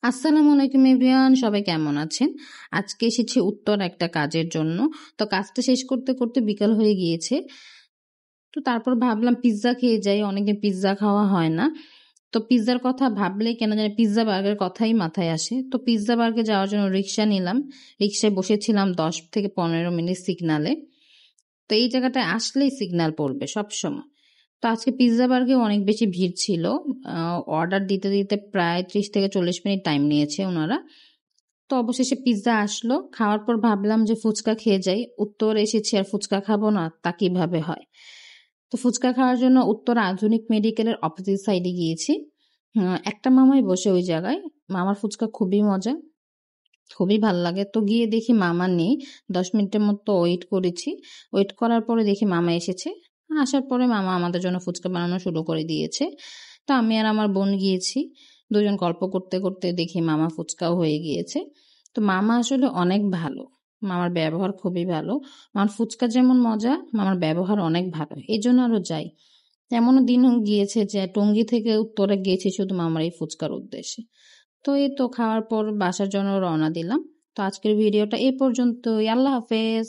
আসসালামু আলাইকুম এভরিওয়ান, সবাই কেমন আছেন? আজকে এসেছি উত্তর একটা কাজের জন্য। তো কাজটা শেষ করতে করতে বিকাল হয়ে গিয়েছে। তো তারপর ভাবলাম পিৎজা খেয়ে যাই, অনেকদিন পিৎজা খাওয়া হয় না। তো পিৎজার কথা ভাবলে কেন জানি পিৎজা বার্গের কথাই মাথায় আসে। তো পিৎজা বার্গে যাওয়ার জন্য রিক্সা নিলাম। রিক্সায় বসেছিলাম 10 থেকে 15 মিনিট সিগনালে। তো এই জায়গাটায় আসলেই সিগন্যাল পড়বে সবসময়। তো আজকে পিৎজা বার্গে অনেক বেশি ভিড় ছিল। অর্ডার দিতে দিতে প্রায় 30 থেকে 40 মিনিট টাইম নিয়েছে ওনারা। তো অবশেষে পিৎজা আসলো। খাওয়ার পর ভাবলাম যে ফুচকা খেয়ে যাই। উত্তরে এসেছি আর ফুচকা খাবো না, তা কিভাবে হয়? তো ফুচকা খাওয়ার জন্য উত্তর আধুনিক মেডিকেলের অপোজিট সাইডে গিয়েছি। একটা মামাই বসে ওই জায়গায়। মামার ফুচকা খুবই মজা, খুবই ভাল লাগে। তো গিয়ে দেখি মামা নেই। 10 মিনিটের মতো ওয়েট করেছি। ওয়েট করার পরে দেখি মামা এসেছে। আসার পরে মামা আমাদের জন্য ফুচকা বানানো শুরু করে দিয়েছে। তো আমি আর আমার বোন গিয়েছি। দুজন গল্প করতে করতে দেখি মামা ফুচকাও হয়ে গিয়েছে। তো মামা আসলে অনেক ভালো। মামার ব্যবহার খুবই ভালো। মামার ফুচকা যেমন মজা, মামার ব্যবহার অনেক ভালো। এজন্য আরো যাই। এমনও দিন গিয়েছে যে টঙ্গী থেকে উত্তরে গিয়েছি শুধু মামার এই ফুচকার উদ্দেশ্যে। তো এই তো খাওয়ার পর বাসার জন্য রওনা দিলাম। তো আজকের ভিডিওটা এই পর্যন্তই। আল্লাহ হাফেজ।